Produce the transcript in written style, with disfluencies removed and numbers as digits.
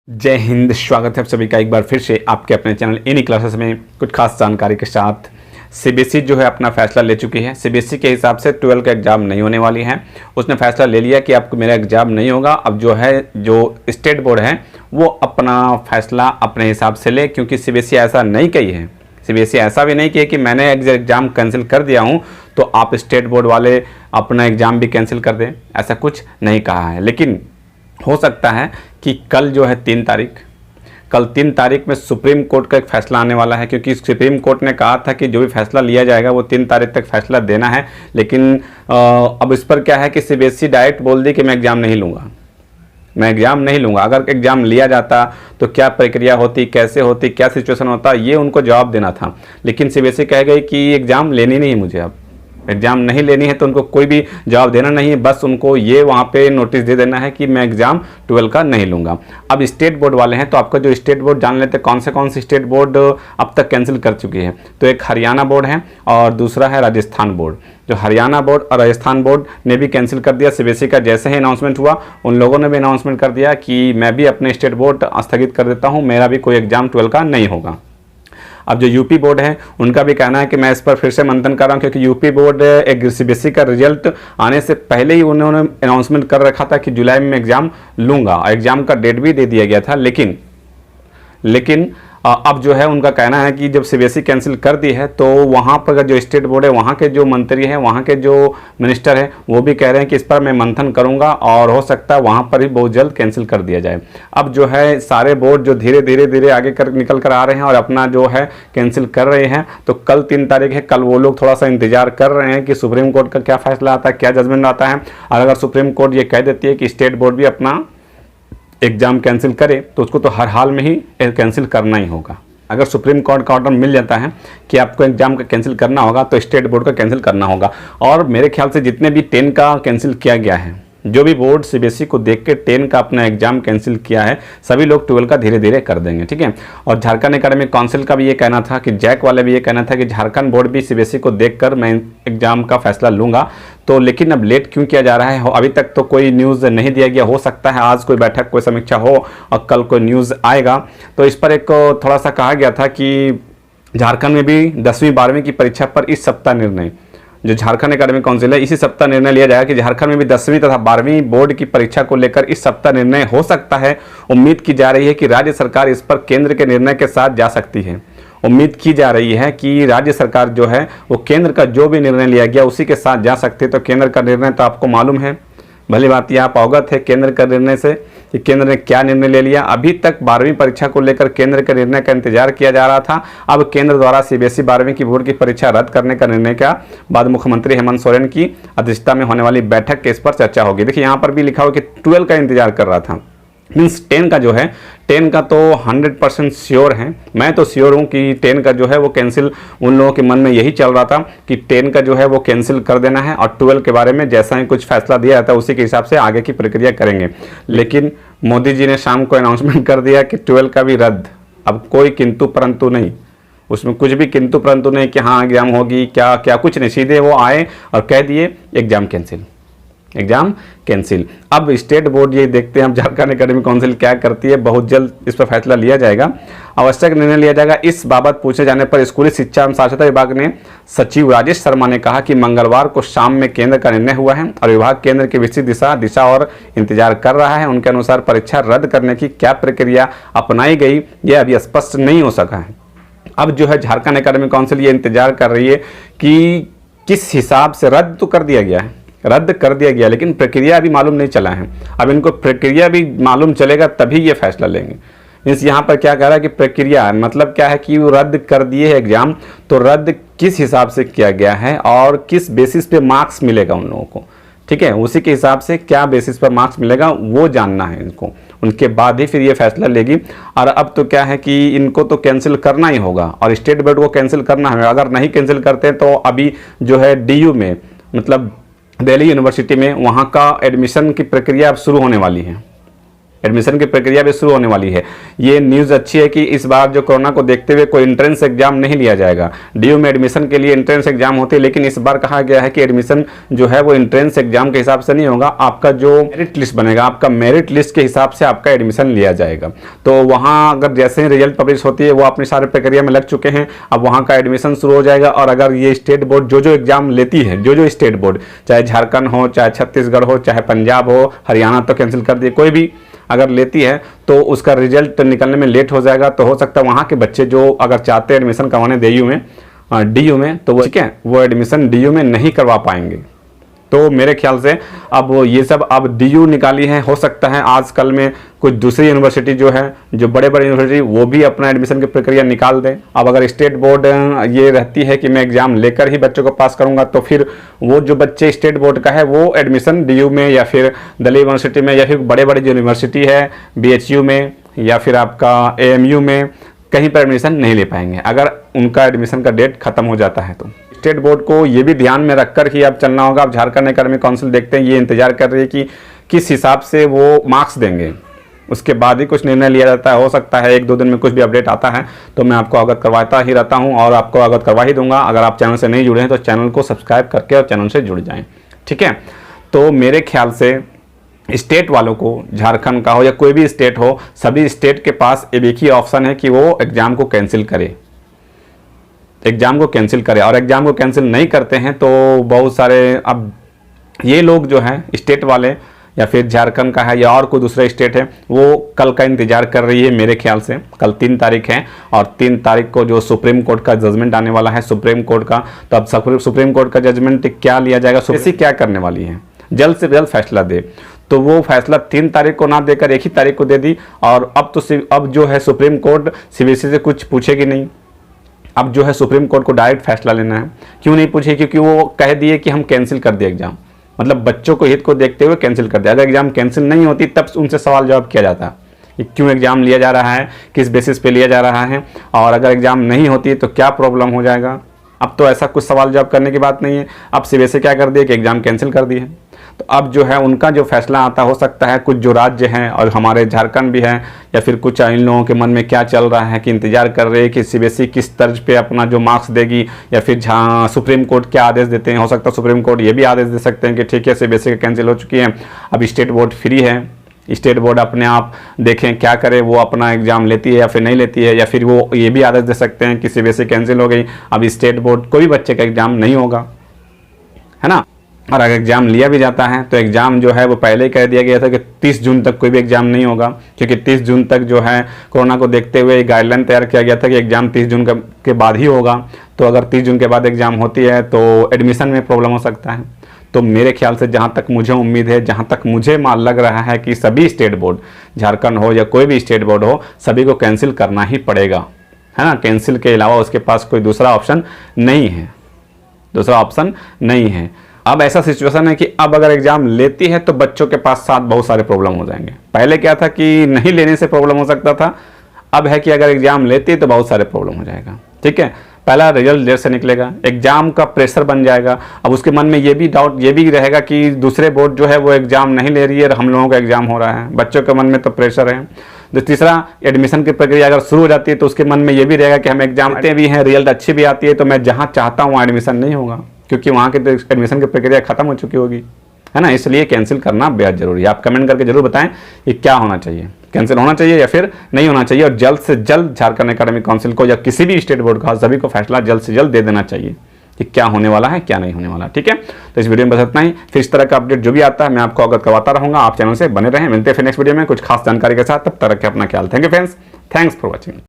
जय हिंद। स्वागत है आप सभी का एक बार फिर से आपके अपने चैनल इन्हीं क्लासेस में कुछ खास जानकारी के साथ। सीबीएसई जो है अपना फैसला ले चुकी है। सीबीएसई के हिसाब से 12 का एग्ज़ाम नहीं होने वाली है। उसने फैसला ले लिया कि आपको मेरा एग्ज़ाम नहीं होगा। अब जो है जो स्टेट बोर्ड है वो अपना फैसला अपने हिसाब से ले, क्योंकि सीबीएसई ऐसा नहीं कही है। सीबीएसई ऐसा भी नहीं किया कि मैंने एग्ज़ाम कैंसिल कर दिया हूँ तो आप स्टेट बोर्ड वाले अपना एग्ज़ाम भी कैंसिल कर दें, ऐसा कुछ नहीं कहा है। लेकिन हो सकता है कि कल जो है 3 तारीख, कल 3 तारीख में सुप्रीम कोर्ट का एक फैसला आने वाला है, क्योंकि सुप्रीम कोर्ट ने कहा था कि जो भी फैसला लिया जाएगा वो 3 तारीख तक फैसला देना है। लेकिन अब इस पर क्या है कि सीबीएसई डायरेक्ट बोल दी कि मैं एग्ज़ाम नहीं लूँगा, मैं एग्ज़ाम नहीं लूँगा। अगर एग्ज़ाम लिया जाता तो क्या प्रक्रिया होती, कैसे होती, क्या सिचुएशन होता, ये उनको जवाब देना था। लेकिन सीबीएसई कह गई कि एग्ज़ाम लेनी नहीं है, मुझे अब एग्ज़ाम नहीं लेनी है, तो उनको कोई भी जवाब देना नहीं है। बस उनको ये वहाँ पे नोटिस दे देना है कि मैं एग्ज़ाम 12 का नहीं लूँगा। अब स्टेट बोर्ड वाले हैं तो आपका जो स्टेट बोर्ड जान लेते कौन से स्टेट बोर्ड अब तक कैंसिल कर चुकी है। तो एक हरियाणा बोर्ड है और दूसरा है राजस्थान बोर्ड। जो हरियाणा बोर्ड और राजस्थान बोर्ड ने भी कैंसिल कर दिया। सीबीएसई का जैसे ही अनाउंसमेंट हुआ उन लोगों ने भी अनाउंसमेंट कर दिया कि मैं भी अपने स्टेट बोर्ड स्थगित कर देता हूँ, मेरा भी कोई एग्ज़ाम 12 का नहीं होगा। अब जो यूपी बोर्ड है उनका भी कहना है कि मैं इस पर फिर से मंथन कर रहा हूँ, क्योंकि यूपी बोर्ड एक सीबीएसई का रिजल्ट आने से पहले ही उन्होंने अनाउंसमेंट कर रखा था कि जुलाई में एग्ज़ाम लूँगा। एग्ज़ाम का डेट भी दे दिया गया था। लेकिन अब जो है उनका कहना है कि जब सीबीएसई कैंसिल कर दी है तो वहाँ पर जो स्टेट बोर्ड है वहाँ के जो मंत्री हैं, वहाँ के जो मिनिस्टर हैं, वो भी कह रहे हैं कि इस पर मैं मंथन करूँगा और हो सकता है वहाँ पर ही बहुत जल्द कैंसिल कर दिया जाए। अब जो है सारे बोर्ड जो धीरे धीरे आगे निकल कर आ रहे हैं और अपना जो है कैंसिल कर रहे हैं। तो कल 3 तारीख है, कल वो लोग थोड़ा सा इंतजार कर रहे हैं कि सुप्रीम कोर्ट का क्या फैसला आता है, क्या जजमेंट आता है। और अगर सुप्रीम कोर्ट ये कह देती है कि स्टेट बोर्ड भी अपना एग्ज़ाम कैंसिल करे तो उसको तो हर हाल में ही कैंसिल करना ही होगा। अगर सुप्रीम कोर्ट का ऑर्डर मिल जाता है कि आपको एग्ज़ाम का कैंसिल करना होगा तो स्टेट बोर्ड का कैंसिल करना होगा। और मेरे ख्याल से जितने भी 10 का कैंसिल किया गया है, जो भी बोर्ड सीबीएसई को देख के 10 का अपना एग्ज़ाम कैंसिल किया है, सभी लोग 12 का धीरे धीरे कर देंगे। ठीक है। और झारखंड एकेडमिक काउंसिल का भी ये कहना था कि जैक वाले भी ये कहना था कि झारखंड बोर्ड भी सीबीएसई को देखकर मैं एग्ज़ाम का फैसला लूँगा। तो लेकिन अब लेट क्यों किया जा रहा है, अभी तक तो कोई न्यूज़ नहीं दिया गया। हो सकता है आज कोई बैठक, कोई समीक्षा हो और कल कोई न्यूज़ आएगा। तो इस पर एक थोड़ा सा कहा गया था कि झारखंड में भी 10वीं 12वीं की परीक्षा पर इस सप्ताह निर्णय, जो झारखंड एकेडमिक काउंसिल है, इसी सप्ताह निर्णय लिया जाएगा कि झारखंड में भी 10वीं तथा 12वीं बोर्ड की परीक्षा को लेकर इस सप्ताह निर्णय हो सकता है। उम्मीद की जा रही है कि राज्य सरकार इस पर केंद्र के निर्णय के साथ जा सकती है। उम्मीद की जा रही है कि राज्य सरकार जो है वो केंद्र का जो भी निर्णय लिया गया उसी के साथ जा सकती है। तो केंद्र का निर्णय तो आपको मालूम है, भली बात ये आप अवगत है केंद्र का निर्णय से कि केंद्र ने क्या निर्णय ले लिया। अभी तक 12वीं परीक्षा को लेकर केंद्र के निर्णय का इंतजार किया जा रहा था। अब केंद्र द्वारा सीबीएसई 12वीं की बोर्ड की परीक्षा रद्द करने का निर्णय के बाद मुख्यमंत्री हेमंत सोरेन की अध्यक्षता में होने वाली बैठक के इस पर चर्चा होगी। देखिए यहाँ पर भी लिखा हुआ कि 12 का इंतजार कर रहा था, मीन्स 10 का जो है 10 का तो 100% श्योर है। मैं तो श्योर हूँ कि 10 का जो है वो कैंसिल, उन लोगों के मन में यही चल रहा था कि 10 का जो है वो कैंसिल कर देना है और 12 के बारे में जैसा ही कुछ फैसला दिया जाता है उसी के हिसाब से आगे की प्रक्रिया करेंगे। लेकिन मोदी जी ने शाम को अनाउंसमेंट कर दिया कि 12 का भी रद्द। अब कोई किंतु परंतु नहीं, उसमें कुछ भी किंतु परंतु नहीं कि हाँ एग्जाम होगी क्या क्या, कुछ नहीं। सीधे वो आए और कह दिए एग्जाम कैंसिल, एग्जाम कैंसिल। अब स्टेट बोर्ड ये देखते हैं अब झारखंड एकेडमिक काउंसिल क्या करती है। बहुत जल्द इस पर फैसला लिया जाएगा, आवश्यक निर्णय लिया जाएगा। इस बाबत पूछे जाने पर स्कूली शिक्षा एवं साक्षरता विभाग ने सचिव राजेश शर्मा ने कहा कि मंगलवार को शाम में केंद्र का निर्णय हुआ है और विभाग केंद्र की विस्तृत दिशा और इंतजार कर रहा है। उनके अनुसार परीक्षा रद्द करने की क्या प्रक्रिया अपनाई गई यह अभी स्पष्ट नहीं हो सका है। अब जो है झारखंड एकेडमिक काउंसिल ये इंतजार कर रही है कि किस हिसाब से रद्द तो कर दिया गया है, रद्द कर दिया गया, लेकिन प्रक्रिया अभी मालूम नहीं चला है। अब इनको प्रक्रिया भी मालूम चलेगा तभी ये फैसला लेंगे। मीन्स यहाँ पर क्या कह रहा है कि प्रक्रिया मतलब क्या है कि वो रद्द कर दिए है एग्जाम, तो रद्द किस हिसाब से किया गया है और किस बेसिस पे मार्क्स मिलेगा उन लोगों को। ठीक है, उसी के हिसाब से क्या बेसिस पर मार्क्स मिलेगा वो जानना है इनको, उनके बाद ही फिर ये फैसला लेगी। और अब तो क्या है कि इनको तो कैंसिल करना ही होगा और स्टेट बोर्ड को कैंसिल करना है। अगर नहीं कैंसिल करते तो अभी जो है DU में, मतलब दिल्ली यूनिवर्सिटी में, वहाँ का एडमिशन की प्रक्रिया अब शुरू होने वाली है। एडमिशन की प्रक्रिया भी शुरू होने वाली है। ये न्यूज़ अच्छी है कि इस बार जो कोरोना को देखते हुए कोई एंट्रेंस एग्जाम नहीं लिया जाएगा। डीयू में एडमिशन के लिए एंट्रेंस एग्जाम होती है, लेकिन इस बार कहा गया है कि एडमिशन जो है वो एंट्रेंस एग्जाम के हिसाब से नहीं होगा, आपका जो मेरिट लिस्ट बनेगा, आपका मेरिट लिस्ट के हिसाब से आपका एडमिशन लिया जाएगा। तो वहाँ अगर जैसे ही रिजल्ट पब्लिश होती है वो अपनी सारी प्रक्रिया में लग चुके हैं, अब वहाँ का एडमिशन शुरू हो जाएगा। और अगर ये स्टेट बोर्ड जो एग्जाम लेती है, जो स्टेट बोर्ड, चाहे झारखंड हो, चाहे छत्तीसगढ़ हो, चाहे पंजाब हो, हरियाणा तो कैंसिल कर दिए, कोई भी अगर लेती है तो उसका रिजल्ट निकलने में लेट हो जाएगा। तो हो सकता है वहाँ के बच्चे जो अगर चाहते हैं एडमिशन करवाने डीयू में तो वो ठीक है, वो एडमिशन डीयू में नहीं करवा पाएंगे। तो मेरे ख्याल से अब ये सब अब डीयू निकाली है, हो सकता है आजकल में कुछ दूसरी यूनिवर्सिटी जो है, जो बड़े बड़े यूनिवर्सिटी, वो भी अपना एडमिशन की प्रक्रिया निकाल दें। अब अगर स्टेट बोर्ड ये रहती है कि मैं एग्जाम लेकर ही बच्चों को पास करूंगा, तो फिर वो जो बच्चे स्टेट बोर्ड का है वो एडमिशन डीयू में या फिर दिल्ली यूनिवर्सिटी में या फिर बड़े बड़े जो यूनिवर्सिटी है BHU में या फिर आपका AMU में कहीं पर एडमिशन नहीं ले पाएंगे अगर उनका एडमिशन का डेट खत्म हो जाता है। तो स्टेट बोर्ड को ये भी ध्यान में रखकर ही अब चलना होगा। अब झारखंड एकेडमिक काउंसिल देखते हैं, ये इंतजार कर रही है कि किस हिसाब से वो मार्क्स देंगे, उसके बाद ही कुछ निर्णय लिया जाता है। हो सकता है 1-2 दिन में कुछ भी अपडेट आता है तो मैं आपको अवगत करवाता ही रहता हूं और आपको अवगत करवा ही दूंगा। अगर आप चैनल से नहीं जुड़े हैं तो चैनल को सब्सक्राइब करके और चैनल से जुड़ जाएं, ठीक है। तो मेरे ख्याल से स्टेट वालों को, झारखंड का हो या कोई भी स्टेट हो, सभी स्टेट के पास एक ही ऑप्शन है कि वो एग्जाम को कैंसिल करे, एग्जाम को कैंसिल करे। और एग्जाम को कैंसिल नहीं करते हैं तो बहुत सारे अब ये लोग जो हैं स्टेट वाले या फिर झारखंड का है या और कोई दूसरा स्टेट है, वो कल का इंतजार कर रही है। मेरे ख्याल से कल 3 तारीख है और 3 तारीख को जो सुप्रीम कोर्ट का जजमेंट आने वाला है सुप्रीम कोर्ट का, तो अब सुप्रीम कोर्ट का जजमेंट क्या लिया जाएगा, सीबीएसई क्या करने वाली है, जल्द से जल्द फैसला दे। तो वो फैसला 3 तारीख को ना देकर 1 ही तारीख को दे दी। और अब जो है सुप्रीम कोर्ट सीबीएसई से कुछ पूछेगी नहीं, अब जो है सुप्रीम कोर्ट को डायरेक्ट फैसला लेना है। क्यों नहीं पूछे? क्योंकि वो कह दिए कि हम कैंसिल कर दिए एग्जाम, मतलब बच्चों को हित को देखते हुए कैंसिल कर दिया। अगर एग्जाम कैंसिल नहीं होती तब उनसे सवाल जवाब किया जाता कि क्यों एग्जाम लिया जा रहा है, किस बेसिस पे लिया जा रहा है, और अगर एग्जाम नहीं होती तो क्या प्रॉब्लम हो जाएगा। अब तो ऐसा कुछ सवाल जवाब करने की बात नहीं है। अब सीबीएसई क्या कर दिए कि एग्जाम कैंसिल कर दिए। तो अब जो है उनका जो फैसला आता, हो सकता है कुछ जो राज्य हैं और हमारे झारखंड भी है या फिर कुछ इन लोगों के मन में क्या चल रहा है कि इंतजार कर रहे हैं कि सीबीएसई किस तर्ज पे अपना जो मार्क्स देगी या फिर सुप्रीम कोर्ट क्या आदेश देते हैं। हो सकता है सुप्रीम कोर्ट ये भी आदेश दे सकते हैं कि ठीक है सीबीएसई कैंसिल हो चुकी है, अब स्टेट बोर्ड फ्री है, स्टेट बोर्ड अपने आप देखें क्या करे, वो अपना एग्जाम लेती है या फिर नहीं लेती है। या फिर वो ये भी आदेश दे सकते हैं कि सीबीएसई कैंसिल हो गई, अब स्टेट बोर्ड कोई भी बच्चे का एग्जाम नहीं होगा, है ना। और अगर एग्जाम लिया भी जाता है तो एग्जाम जो है वो पहले ही कह दिया गया था कि 30 जून तक कोई भी एग्जाम नहीं होगा, क्योंकि 30 जून तक जो है कोरोना को देखते हुए गाइडलाइन तैयार किया गया था कि एग्जाम 30 जून के बाद ही होगा। तो अगर 30 जून के बाद एग्जाम होती है तो एडमिशन में प्रॉब्लम हो सकता है। तो मेरे ख्याल से जहाँ तक मुझे उम्मीद है, जहाँ तक मुझे लग रहा है कि सभी स्टेट बोर्ड, झारखंड हो या कोई भी स्टेट बोर्ड हो, सभी को कैंसिल करना ही पड़ेगा, है ना। कैंसिल के अलावा उसके पास कोई दूसरा ऑप्शन नहीं है, दूसरा ऑप्शन नहीं है। अब ऐसा सिचुएशन है कि अब अगर एग्जाम लेती है तो बच्चों के पास साथ बहुत सारे प्रॉब्लम हो जाएंगे। पहले क्या था कि नहीं लेने से प्रॉब्लम हो सकता था, अब है कि अगर एग्जाम लेती है तो बहुत सारे प्रॉब्लम हो जाएगा, ठीक है। पहला रिजल्ट देर से निकलेगा, एग्जाम का प्रेशर बन जाएगा। अब उसके मन में ये भी डाउट ये भी रहेगा कि दूसरे बोर्ड जो है वो एग्जाम नहीं ले रही है और हम लोगों का एग्जाम हो रहा है, बच्चों के मन में तो प्रेशर है। तो तीसरा, एडमिशन की प्रक्रिया अगर शुरू हो जाती है तो उसके मन में ये भी रहेगा कि हम एग्जाम देते भी हैं, रिजल्ट अच्छी भी आती है तो मैं जहाँ चाहता हूँ वहाँ एडमिशन नहीं होगा, क्योंकि वहाँ की तो एडमिशन की प्रक्रिया खत्म हो चुकी होगी, है ना। इसलिए कैंसिल करना बेहद जरूरी है। आप कमेंट करके जरूर बताएं कि क्या होना चाहिए, कैंसिल होना चाहिए या फिर नहीं होना चाहिए। और जल्द से जल्द झारखंड एकेडमिक काउंसिल को या किसी भी स्टेट बोर्ड का सभी को फैसला जल्द से जल्द दे देना चाहिए कि क्या होने वाला है क्या नहीं होने वाला, ठीक है। तो इस वीडियो में बस इतना ही। फिर इस तरह का अपडेट जो भी आता है मैं आपको अवगत करवाता रहूंगा। आप चैनल से बने रहें। मिलते हैं फिर नेक्स्ट वीडियो में कुछ खास जानकारी के साथ। तब तक रखें अपना ख्याल। Thank you friends, thanks for watching.